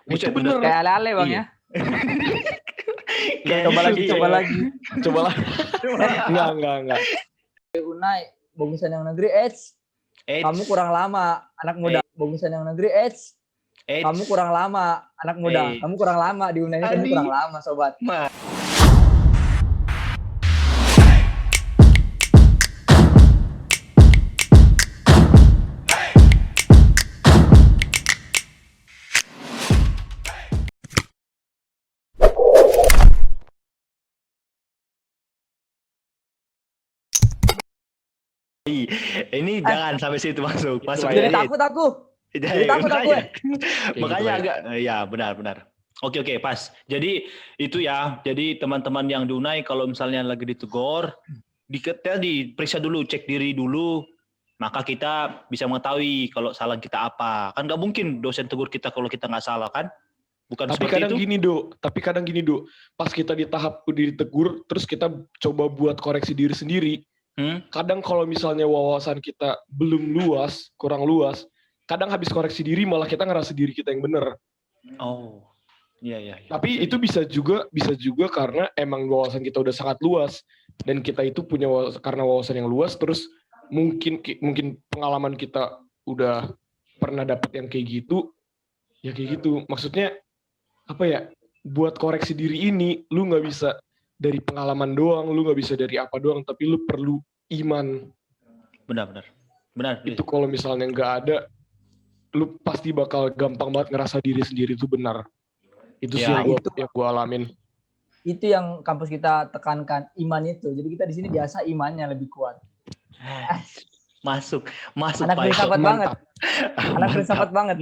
Itu bener. Kayak ale-ale Bang Iya. ya. Coba lagi. Enggak. Unai, bagusan yang negeri, kamu Eits. kurang lama, anak muda. Bagusan yang negeri, kamu kurang lama, anak muda. Kamu kurang lama di Unai ini, kamu kurang lama, sobat. Ini jangan sampai situ masuk. Jadi takut aku. Makanya agak ya benar. Oke, pas. Jadi itu ya. Jadi teman-teman yang di Unai kalau misalnya lagi ditegur, diperiksa dulu, cek diri dulu. Maka kita bisa mengetahui kalau salah kita apa. Kan nggak mungkin dosen tegur kita kalau kita nggak salah kan? Bukan Tapi kadang gini, Do. Pas kita di tahap udah ditegur, terus kita coba buat koreksi diri sendiri. Kadang kalau misalnya wawasan kita belum luas, kurang luas, kadang habis koreksi diri malah kita ngerasa diri kita yang benar. Oh, iya. Tapi itu bisa juga karena emang wawasan kita udah sangat luas dan kita itu punya karena wawasan yang luas, terus mungkin pengalaman kita udah pernah dapat yang kayak gitu, ya kayak gitu. Maksudnya apa ya? Buat koreksi diri ini, lu nggak bisa dari pengalaman doang, lu nggak bisa dari apa doang, tapi lu perlu iman. Benar. Itu kalau misalnya nggak ada, lu pasti bakal gampang banget ngerasa diri sendiri itu benar. Itu sih yang gue alamin. Itu yang kampus kita tekankan, iman itu. Jadi kita di sini biasa imannya lebih kuat. Masuk. Anak filsafat banget. Anak filsafat banget.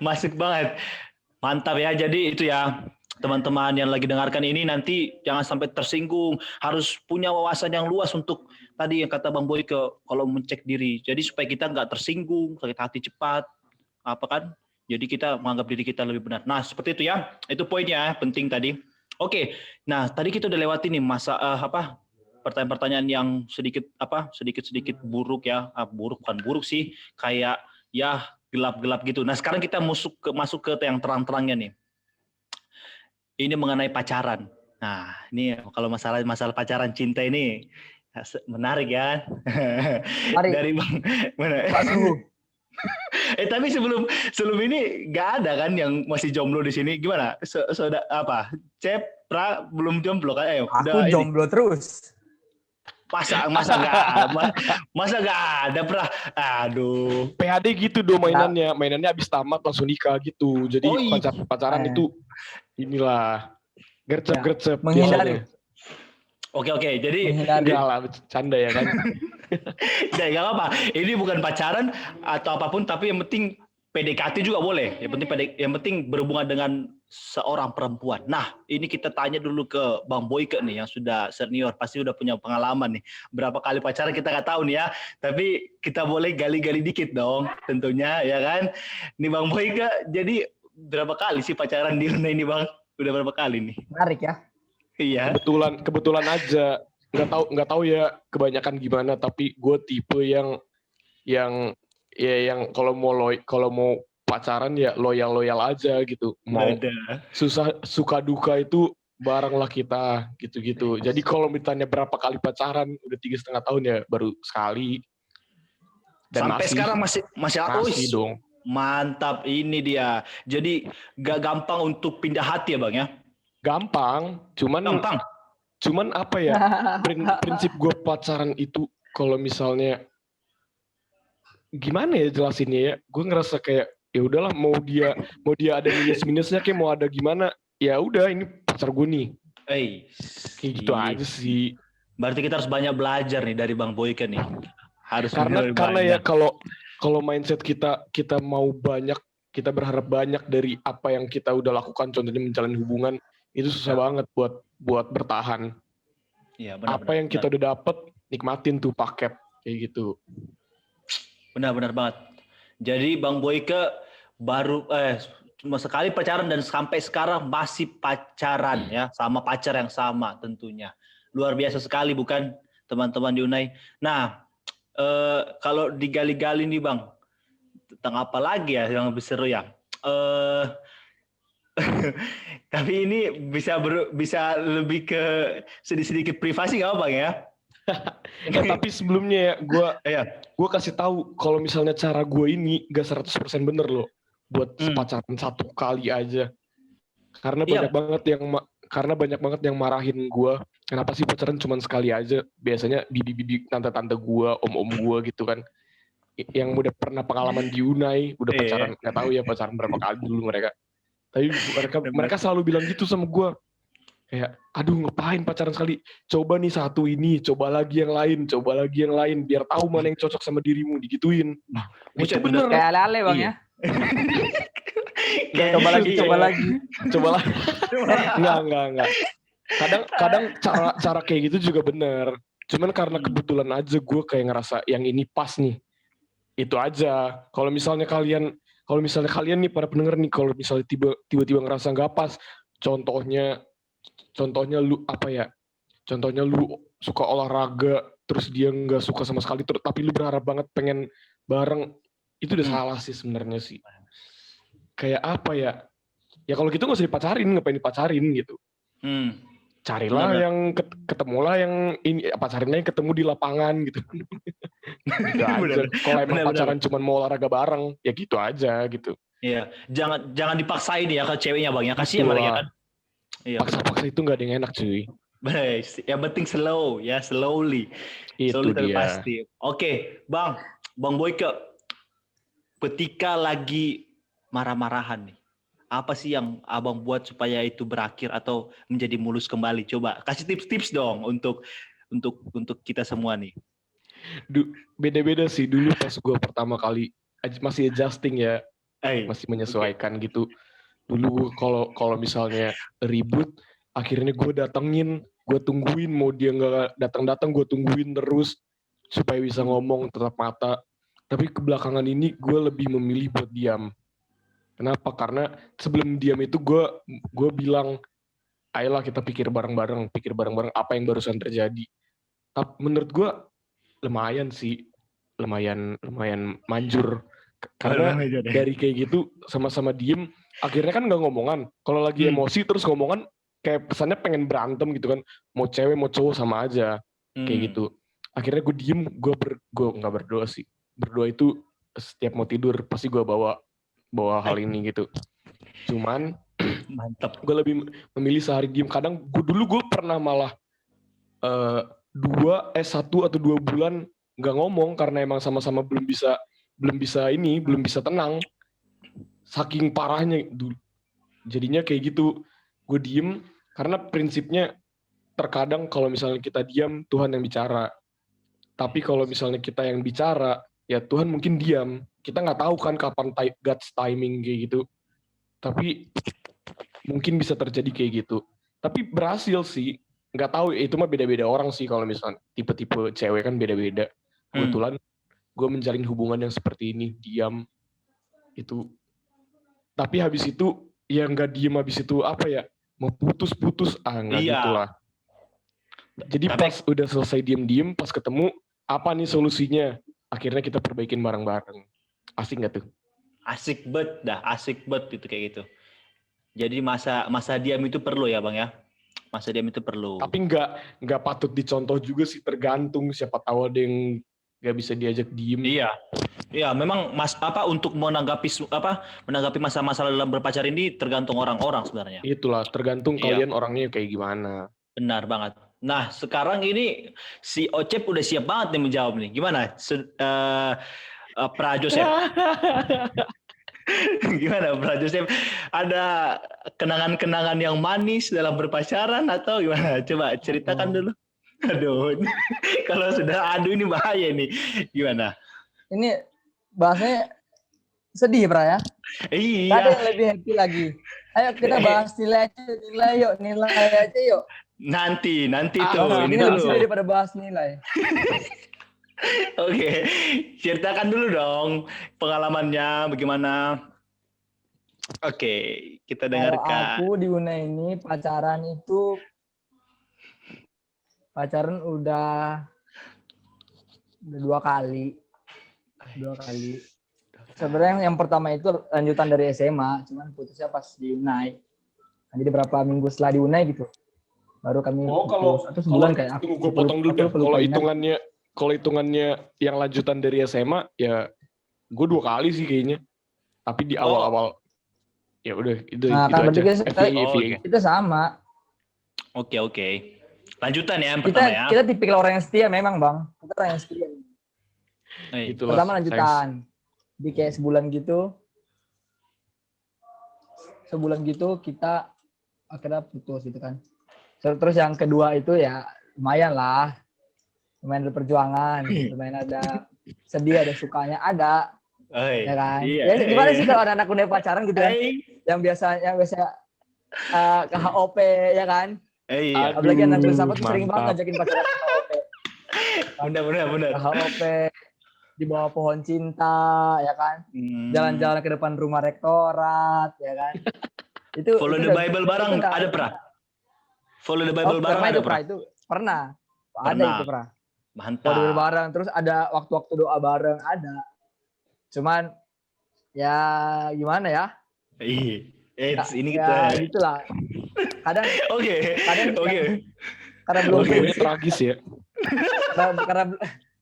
Masuk banget. Mantap ya. Jadi itu ya. Teman-teman yang lagi dengarkan ini nanti jangan sampai tersinggung, harus punya wawasan yang luas untuk tadi yang kata Bang Boyke kalau mencek diri. Jadi supaya kita nggak tersinggung, sakit hati cepat, apa kan? Jadi kita menganggap diri kita lebih benar. Nah seperti itu ya, itu poinnya penting tadi. Oke, nah tadi kita udah lewati nih masa pertanyaan-pertanyaan yang sedikit buruk ya, bukan buruk sih, kayak ya gelap-gelap gitu. Nah sekarang kita masuk ke yang terang-terangnya nih. Ini mengenai pacaran. Nah, ini kalau masalah pacaran cinta ini menarik ya. Dari Bang mana? Tapi sebelum ini nggak ada kan yang masih jomblo di sini? Gimana? Apa? Cep, Pra belum jomblo kan? Aku jomblo terus. Masa nggak ada, Pra? Aduh. PHD gitu do mainannya habis tamat langsung nikah gitu. Jadi pacaran itu inilah gercep menghindari. Oke, jadi enggak lah, bercanda ya kan. Ya nggak apa. Ini bukan pacaran atau apapun, tapi yang penting PDKT juga boleh. Yang penting berhubungan dengan seorang perempuan. Nah, ini kita tanya dulu ke Bang Boyke nih yang sudah senior, pasti udah punya pengalaman nih. Berapa kali pacaran kita nggak tahu nih ya. Tapi kita boleh gali-gali dikit dong, tentunya ya kan. Nih Bang Boyke, jadi berapa kali sih pacaran di Unai ini Bang? Udah berapa kali nih? Menarik ya. Iya. Kebetulan aja. Nggak tahu ya kebanyakan gimana, tapi gue tipe yang kalau mau pacaran ya loyal aja gitu. Mau suka duka itu bareng lah kita gitu. Jadi kalau ditanya berapa kali pacaran, udah 3,5 tahun ya baru sekali. Dan sampai sekarang masih dong. Mantap, ini dia. Jadi gak gampang untuk pindah hati ya Bang ya? Gampang. Cuman apa ya, prinsip gue pacaran itu kalau misalnya gimana ya jelasinnya ya, gue ngerasa kayak ya udahlah, mau dia ada minus-minusnya kayak mau ada gimana, ya udah ini pacar gue nih. Kayak gitu aja sih. Berarti kita harus banyak belajar nih dari Bang Boyke nih. Karena ya kalau mindset kita mau banyak, kita berharap banyak dari apa yang kita udah lakukan, contohnya menjalin hubungan, itu susah banget buat bertahan. Iya, apa yang kita udah dapet, nikmatin tuh paket kayak gitu. Benar banget. Jadi Bang Boyke baru cuma sekali pacaran dan sampai sekarang masih pacaran ya, sama pacar yang sama tentunya. Luar biasa sekali bukan teman-teman di Unai. Nah, kalau digali-gali nih Bang, tentang apa lagi ya yang lebih seru ya? eh tapi ini bisa lebih ke sedikit privasi nggak apa Bang ya? Tapi sebelumnya ya, Iya. gue kasih tahu kalau misalnya cara gue ini gak 100% bener loh buat pacaran satu kali aja. Karena Iya. banyak banget yang marahin gue. Kenapa sih pacaran cuma sekali aja? Biasanya bibi-bibi tante-tante gue, om-om gue gitu kan. Yang udah pernah pengalaman di Unai, udah pacaran, nggak tahu ya pacaran berapa kali dulu mereka. Tapi mereka selalu bilang gitu sama gue. Kayak, aduh ngapain pacaran sekali? Coba nih satu ini, coba lagi yang lain, biar tahu mana yang cocok sama dirimu, digituin. Nah, itu bener. Kayak ale-ale Bang ya. Coba lagi. Enggak. Kadang cara kayak gitu juga bener. Cuman karena kebetulan aja gue kayak ngerasa yang ini pas nih. Itu aja. Kalau misalnya kalian nih para pendengar nih, kalau misalnya tiba-tiba ngerasa nggak pas, contohnya lu apa ya? Contohnya lu suka olahraga, terus dia nggak suka sama sekali, tapi lu berharap banget pengen bareng, itu udah salah sih sebenarnya sih. Kayak apa ya? Ya kalau gitu nggak usah dipacarin, ngapain dipacarin gitu. Carilah yang ketemulah yang ini, pacarinnya yang ketemu di lapangan gitu. Gitu aja. Kalau emang pacaran cuma mau olahraga bareng, ya gitu aja gitu. Iya, jangan dipaksain ya ke ceweknya Bang ya, kasihan mereka kan. Iya. Paksa-paksa itu nggak ada yang enak cuy. Yang penting slow ya, slowly. Itu slowly dia. Pasti. Oke, Bang Boyke, ketika lagi marah-marahan nih, apa sih yang Abang buat supaya itu berakhir atau menjadi mulus kembali? Coba kasih tips-tips dong untuk kita semua nih. Beda-beda sih. Dulu pas gue pertama kali masih adjusting ya, masih menyesuaikan gitu. Dulu kalau misalnya ribut, akhirnya gue datengin, gue tungguin, mau dia nggak datang gue tungguin terus supaya bisa ngomong tetap mata. Tapi kebelakangan ini gue lebih memilih buat diam. Kenapa? Karena sebelum diam itu gue bilang, ayolah kita pikir bareng-bareng apa yang barusan terjadi. Tapi menurut gue lumayan manjur. Karena dari kayak gitu sama-sama diem, akhirnya kan nggak ngomongan. Kalau lagi emosi terus ngomongan, kayak pesannya pengen berantem gitu kan. Mau cewek mau cowok sama aja, kayak gitu. Akhirnya gue diem, gue nggak berdoa sih. Berdoa itu setiap mau tidur pasti gue bawa hal ini gitu. Cuman mantap. Gue lebih memilih sehari diem. Kadang gue pernah malah 1 atau 2 bulan nggak ngomong karena emang sama-sama belum bisa tenang. Saking parahnya dulu. Jadinya kayak gitu. Gue diem karena prinsipnya terkadang kalau misalnya kita diam, Tuhan yang bicara. Tapi kalau misalnya kita yang bicara, ya Tuhan mungkin diam. Kita nggak tahu kan kapan God's timing kayak gitu. Tapi mungkin bisa terjadi kayak gitu. Tapi berhasil sih. Nggak tahu, itu mah beda-beda orang sih kalau misalnya tipe-tipe cewek kan beda-beda. Kebetulan gue menjalin hubungan yang seperti ini, diam. Itu. Tapi habis itu, ya nggak diem habis itu apa ya, mau putus-putus, nggak gitulah. Jadi pas udah selesai diem-diem, pas ketemu, apa nih solusinya? Akhirnya kita perbaikin bareng-bareng. Asik nggak tuh? Asik bet itu kayak gitu. Jadi masa diam itu perlu ya Bang ya? Masa diam itu perlu. Tapi nggak patut dicontoh juga sih, tergantung, siapa tahu ada yang nggak bisa diajak diem. Iya, memang untuk menanggapi masa-masa dalam berpacar ini tergantung orang-orang sebenarnya. Itulah, tergantung kalian orangnya kayak gimana. Benar banget. Nah, sekarang ini si Ocep udah siap banget nih menjawab nih. Gimana? Pra Joseph. Gimana Pra Joseph? Ada kenangan-kenangan yang manis dalam berpacaran atau gimana? Coba ceritakan dulu. Aduh, kalau sudah ini bahaya nih. Gimana? Ini bahasanya sedih, Pra ya? Iya. Ada yang lebih happy lagi. Ayo kita bahas nilai aja yuk. Nanti tuh. Ini lebih sedih daripada bahas nilai. Oke, ceritakan dulu dong pengalamannya bagaimana. Oke, kita dengarkan. Kalau aku di Unai ini pacaran udah 2 kali. sebenarnya yang pertama itu lanjutan dari SMA, cuman putusnya pas di Unai. Nah, jadi berapa minggu setelah di Unai gitu, baru kami kalau putus. Atau sebulan kayak tunggu gue potong dulu deh. Kalau hitungannya yang lanjutan dari SMA ya gue 2 kali sih kayaknya. Tapi di awal-awal ya udah itu Nah, kan aja. berarti FVA. kita sama. Oke. Lanjutan ya yang pertama ya. Kita tipikal orang yang setia memang, Bang. Kita orang yang setia. Itulah, pertama lanjutan. Di kayak sebulan gitu kita akhirnya putus gitu kan. Terus yang kedua itu ya lumayan ada perjuangan, lumayan ada sedih, ada sukanya, ada. Ya kan? Iya. Ya, gimana sih kalau anak-anak udah pacaran gitu kan? Yang biasa ke HOP ya kan? Iya. Apalagi anak filsafat tuh sering banget ngajakin pacaran ke HOP. Benar. Ke HOP di bawah pohon cinta ya kan? Jalan-jalan ke depan rumah rektorat ya kan? Itu Follow the Bible bareng ada pernah? Follow the Bible bareng ada pernah? Itu pernah. Ada itu pernah. Mantap. Follow bareng, terus ada waktu-waktu doa bareng ada. Cuman ya gimana ya? Ini ya, kita gitulah. Kadang karena belum prinsip tragis ya.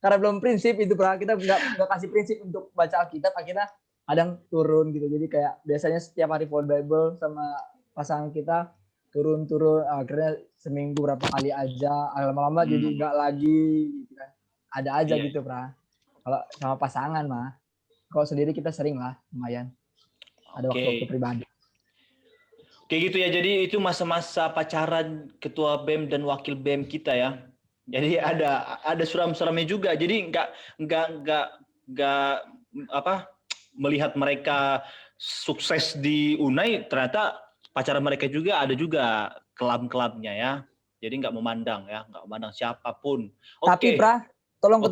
karena belum prinsip itu kita nggak kasih prinsip untuk baca Alkitab, akhirnya kadang turun gitu. Jadi kayak biasanya setiap hari follow Bible sama pasangan kita turun akhirnya seminggu berapa kali aja, lama-lama jadi nggak lagi gitu kan. Ada aja gitu kalau sama pasangan mah. Kalau sendiri kita sering lah, lumayan. Ada waktu pribadi. Kayak gitu ya. Jadi itu masa-masa pacaran ketua BEM dan wakil BEM kita ya. Jadi ada suram-suramnya juga. Jadi nggak melihat mereka sukses di Unai, ternyata pacaran mereka juga ada juga kelam-kelamnya ya. Jadi nggak memandang siapapun. Tapi tolong.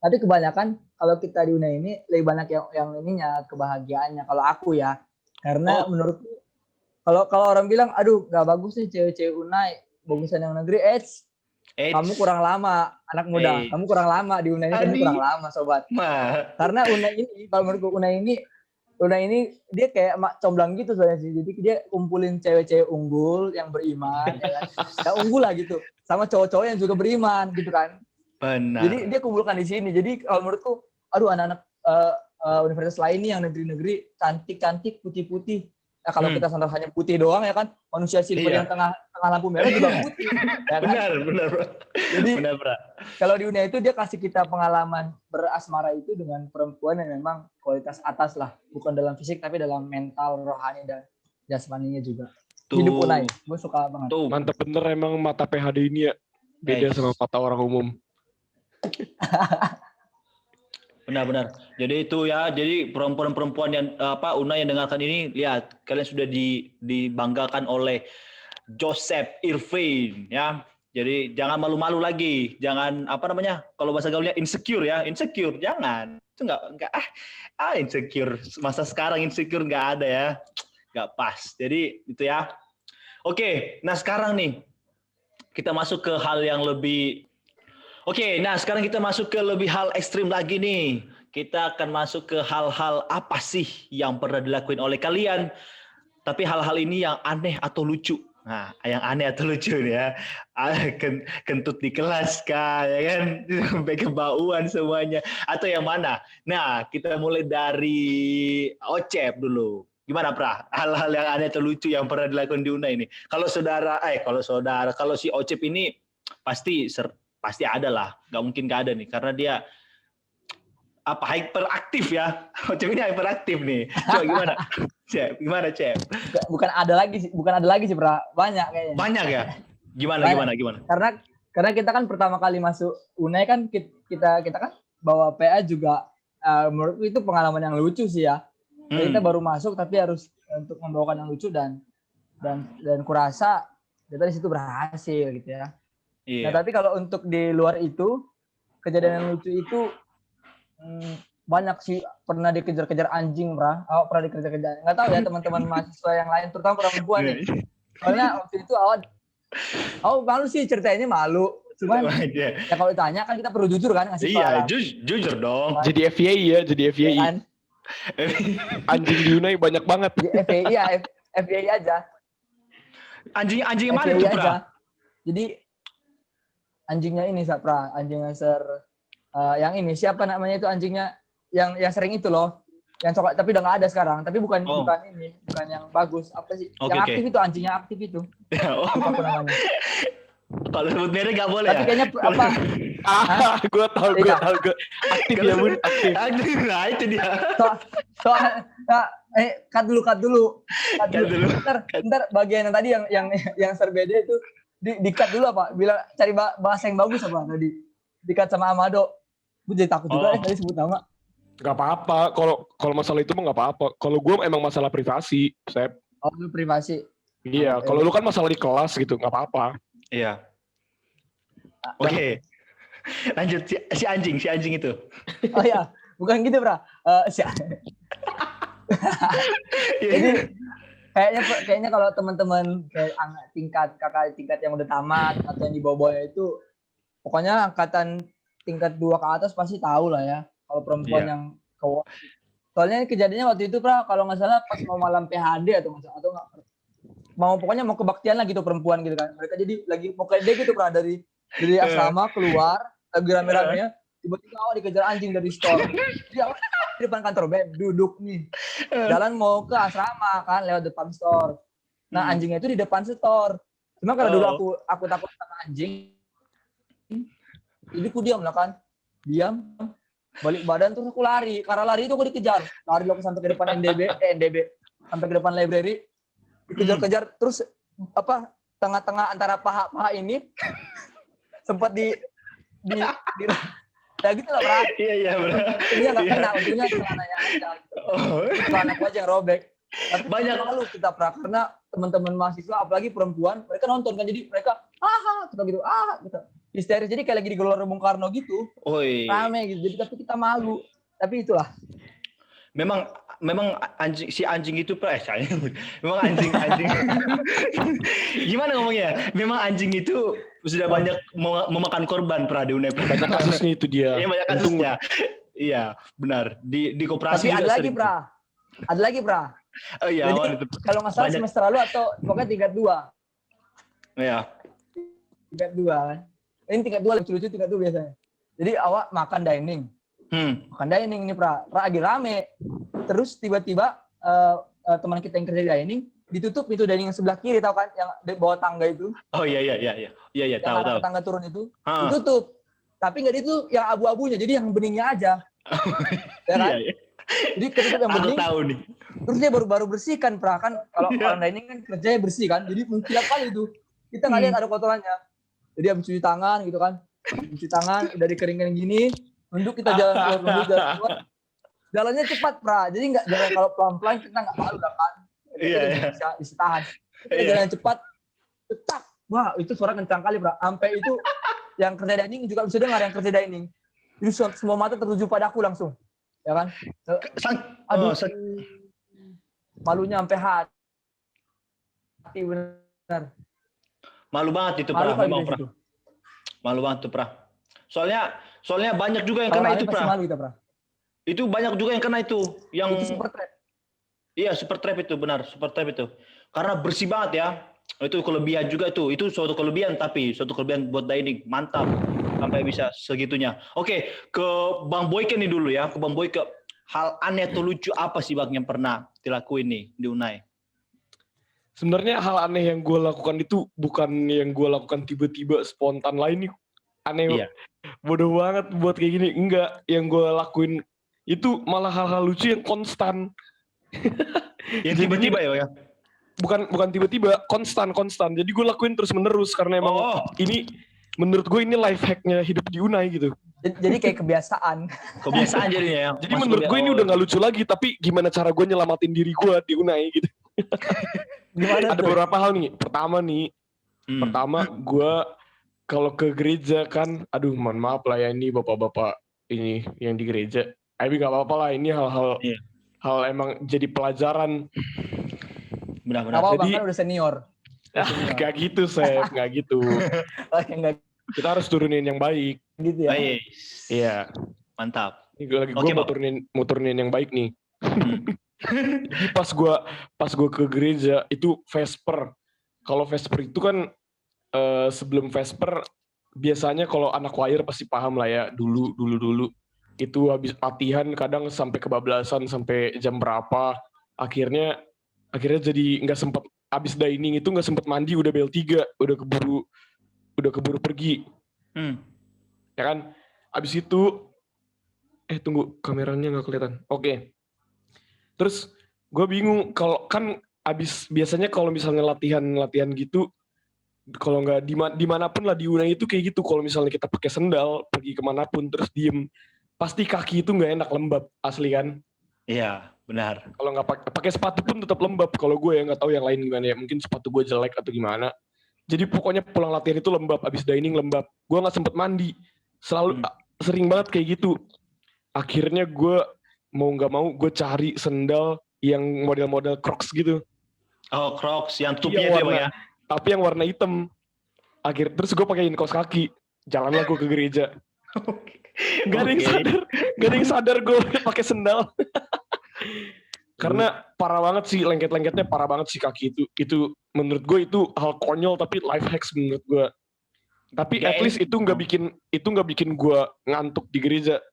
Tapi kebanyakan kalau kita di Unai ini lebih banyak yang ininya kebahagiaannya. Kalau aku ya, karena menurutku kalau orang bilang, aduh nggak bagus nih cewek-cewek Unai, bagusan yang negeri. Kamu kurang lama, anak muda. Kamu kurang lama di Unai ini, kamu kurang lama, sobat. Karena Unai ini, kalau menurutku Unai ini dia kayak comblang gitu soalnya sih. Jadi dia kumpulin cewek-cewek unggul yang beriman, ya kan? Yang unggul lah gitu, sama cowok-cowok yang juga beriman gitu kan. Benar. Jadi dia kumpulkan di sini. Jadi kalau menurutku, aduh anak-anak universitas lain nih yang negeri-negeri cantik-cantik, putih-putih. Nah, kalau kita sandal hanya putih doang ya kan, manusia silver yang tengah lampu merah juga putih. Ya kan? Benar. Jadi kalau di Unia itu dia kasih kita pengalaman berasmara itu dengan perempuan yang memang kualitas atas lah, bukan dalam fisik tapi dalam mental, rohani dan jasmaninya juga. Hidup Unai, gue suka banget. Mantap bener emang mata PHD ini ya, beda sama mata orang umum. Benar. Jadi itu ya. Jadi perempuan-perempuan yang Unai yang dengarkan ini, lihat kalian sudah dibanggakan oleh Joseph Irvin ya. Jadi jangan malu-malu lagi. Jangan kalau bahasa gaulnya insecure ya. Insecure jangan. Itu enggak insecure. Masa sekarang insecure enggak ada ya. Enggak pas. Jadi itu ya. Oke, nah sekarang nih kita masuk ke hal yang lebih sekarang kita masuk ke lebih hal ekstrim lagi nih. Kita akan masuk ke hal-hal apa sih yang pernah dilakuin oleh kalian, tapi hal-hal ini yang aneh atau lucu. Nah, yang aneh atau lucu nih ya. Kentut di kelas kah, ya kan? Sampai kebauan semuanya. Atau yang mana? Nah, kita mulai dari Ocep dulu. Gimana, Pra? Hal-hal yang aneh atau lucu yang pernah dilakukan di Unai ini. Kalau si Ocep ini pasti ada lah, nggak mungkin nggak ada nih, karena dia hyperaktif ya. Ocep ini hyperaktif nih. Coba gimana, Cep? Bukan ada lagi sih, Pra. Banyak kayaknya. Banyak ya? Gimana? Karena kita kan pertama kali masuk Unai kan kita kan bawa PA juga, menurutku itu pengalaman yang lucu sih ya. Kita baru masuk tapi harus untuk membawakan yang lucu dan kurasa kita di situ berhasil gitu ya. Iya. Nah, tapi kalau untuk di luar itu, kejadian yang lucu itu banyak sih. Pernah dikejar-kejar anjing, pernah dikejar-kejar. Nggak tahu ya teman-teman mahasiswa yang lain, terutama perempuan nih. Soalnya waktu itu malu sih, ceritanya malu. Cuman ya kalau ditanya kan kita perlu jujur kan ngasih Iya, jujur dong. Jadi FYI ya, kan? Anjing di Unai banyak banget. Di FPI ya, FPI aja. Anjing mana FPI tuh, aja. Pra? Jadi anjingnya ini Sapra, anjingnya yang ini siapa namanya itu anjingnya yang sering itu loh, yang coklat tapi udah nggak ada sekarang. Tapi bukan bukan yang bagus. Apa sih? Oke, yang oke. aktif itu anjingnya aktif itu. Oh. Lupa aku namanya. Kalau sebut merek nggak boleh Tapi ya? kayaknya apa? Gue tahu. Iya. Aktif ya Bun, aktif. Nah itu dia. Cut dulu. Cut dulu. Ntar bagian yang tadi yang serbeda itu di cut dulu apa? Bilang cari bahasa yang bagus apa tadi? Di cut sama Amado. Gue jadi takut juga tadi sebut nama. Gak apa-apa. Kalau masalah itu mah gak apa-apa. Kalau gue emang masalah privasi, Sep. Oh, lu privasi. Iya. Kalau lu kan masalah di kelas gitu, gak apa-apa. Iya. Oke. Lanjut si anjing itu. Oh ya, bukan gitu, Bra. Jadi kayaknya kalau teman-teman kayak kakak tingkat yang udah tamat atau yang di bawah-bawahnya itu pokoknya angkatan tingkat 2 ke atas pasti tahu lah ya kalau perempuan yang cowok. Soalnya kejadiannya waktu itu Pra, kalau nggak salah pas mau malam PHD atau nggak pokoknya mau kebaktian lah gitu perempuan gitu kan. Mereka jadi lagi mau KD gitu Pra, dari asrama keluar lagi rame-ramenya tiba-tiba awal dikejar anjing dari store. Jadi awal di depan kantor BEM duduk nih. Jalan mau ke asrama kan lewat depan store. Nah, anjingnya itu di depan store. Cuma karena dulu aku takut sama anjing. Jadi aku diam lah kan. Diam. Balik badan terus aku lari. Karena lari itu aku dikejar. Lari aku sampai ke depan NDB. Sampai ke depan library. Dikejar-kejar terus tengah-tengah antara paha ini sempat di ya gitu lah, Bra. Iya, Bra. Untungnya nggak kena, untungnya celananya aja. Celana aku aja yang robek. Tapi banyak malu kita, Bra, karena teman-teman mahasiswa, apalagi perempuan, mereka nonton kan, jadi mereka gitu. Histeris, jadi kayak lagi di Gelora Bung Karno gitu. Rame gitu, jadi tapi kita malu. Tapi itulah. Memang si anjing itu memang anjing gimana ngomongnya? Memang anjing itu sudah banyak memakan korban Pra di Unai. Banyak kasusnya itu dia. Iya, banyak kasusnya. Iya, benar. Di koperasi tapi juga ada lagi, Pra. Oh iya, jadi, kalau nggak salah semester lalu atau pokoknya tingkat 2. Iya. Tingkat 2 kan. Ini tingkat 2 lucu-lucu tingkat 2 biasanya. Jadi awak makan dining. Makan dining ini lagi rame. Terus tiba-tiba teman kita yang kerja di dining ditutup pintu dining yang sebelah kiri, tahu kan, yang di bawah tangga itu. Oh iya, tahu. Tangga turun itu ditutup. Tapi nggak itu yang abu-abunya, jadi yang beningnya aja. Ya kan? Iya. Jadi ketutup yang bening. Tahu nih. Terus dia baru bersihkan, Pra, kan kalau orang dining kan kerjanya bersih kan. Jadi mengkilap kali itu. Kita nggak lihat ada kotorannya. Jadi habis cuci tangan gitu kan. Cuci tangan udah dikeringin gini, nunduk kita jalan keluar. Jalannya cepat, Pra. Jadi nggak jalan kalau pelan-pelan kita nggak malu kan. Iya. Bisa tahan. Kita jalan cepat. Cetak. Wah, itu suara kencang kali, Pra. Sampai itu yang kerja dining juga bisa dengar, yang kerja dining. Jadi semua mata tertuju padaku langsung. Ya kan? Aduh. Malunya sampai hati benar. Malu banget itu, Pra. Memang, Pra. Malu banget tuh, Pra. Soalnya banyak juga yang kena itu, Pra. Malu kita, Pra. Itu banyak juga yang kena itu, yang itu super trap. Iya, super trap itu, benar, super trap itu. Karena bersih banget ya. Itu kelebihan juga itu. Itu suatu kelebihan buat dining. Mantap. Sampai bisa segitunya. Oke, ke Bang Boyke nih dulu ya. Ke Bang Boyke, hal aneh atau lucu apa sih Bang yang pernah dilakuin nih di Unai? Sebenarnya hal aneh yang gue lakukan itu bukan yang gue lakukan tiba-tiba spontan lain nih. Aneh. Iya. Bodoh banget buat kayak gini. Enggak, yang gue lakuin itu malah hal-hal lucu yang konstan. Yang tiba-tiba ya? Bukan tiba-tiba, konstan. Jadi gue lakuin terus-menerus karena emang ini menurut gue ini life hack-nya hidup di Unai gitu. Jadi kayak kebiasaan. Kebiasaan jadinya ya. Jadi menurut gue ini udah gak lucu lagi, tapi gimana cara gue nyelamatin diri gue di Unai gitu. Ada beberapa hal nih. Pertama gue kalau ke gereja kan, aduh mohon maaf lah ya ini bapak-bapak ini yang di gereja. Tapi gak apa-apa lah, ini hal emang jadi pelajaran. Benar-benar. Jadi kan udah senior. Gak gitu, Sep. Gak gitu. Kita harus turunin yang baik. Gitu ya. Iya. Mantap. Gue mau turunin yang baik nih. Jadi pas gua ke gereja itu Vesper. Kalau Vesper itu kan sebelum Vesper biasanya kalau anak choir pasti paham lah ya dulu itu habis latihan kadang sampai kebablasan sampai jam berapa akhirnya jadi nggak sempat habis dining itu nggak sempat mandi udah bel 3 udah keburu pergi ya kan habis itu tunggu kameranya nggak kelihatan oke. Terus gue bingung kalau kan biasanya kalau misalnya latihan gitu kalau nggak dimanapun lah di Unai itu kayak gitu kalau misalnya kita pakai sendal pergi kemanapun terus diem pasti kaki itu nggak enak lembab asli kan. Iya benar. Kalau nggak pakai sepatu pun tetap lembab kalau gue ya nggak tahu yang lain gimana ya mungkin sepatu gue jelek atau gimana jadi pokoknya pulang latihan itu lembab abis dining lembab gue nggak sempet mandi selalu sering banget kayak gitu akhirnya gue mau nggak mau gue cari sendal yang model-model Crocs gitu. Oh Crocs yang tubnya itu ya. Tapi yang warna hitam. Terus gue pakein kaos kaki. Jalanlah gue ke gereja. Gak ada yang sadar gue pakai sendal. Karena parah banget sih lengket-lengketnya parah banget sih kaki itu. Itu menurut gue itu hal konyol tapi life hacks menurut gue. Tapi at least itu nggak bikin gue ngantuk di gereja.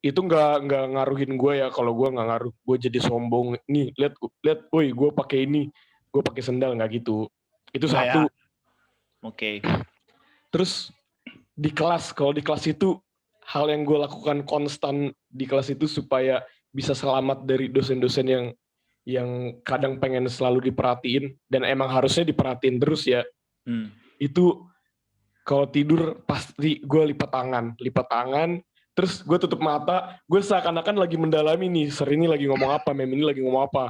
Itu nggak ngaruhin gue ya kalau gue nggak ngaruh gue jadi sombong nih lihat woi gue pakai ini gue pakai sendal nggak gitu itu satu. Oke. Terus kalau di kelas itu hal yang gue lakukan konstan di kelas itu supaya bisa selamat dari dosen-dosen yang kadang pengen selalu diperhatiin dan emang harusnya diperhatiin terus ya. Itu kalau tidur pasti gue lipat tangan terus gue tutup mata, gue seakan-akan lagi mendalami nih, Ser ini lagi ngomong apa, Mem ini lagi ngomong apa.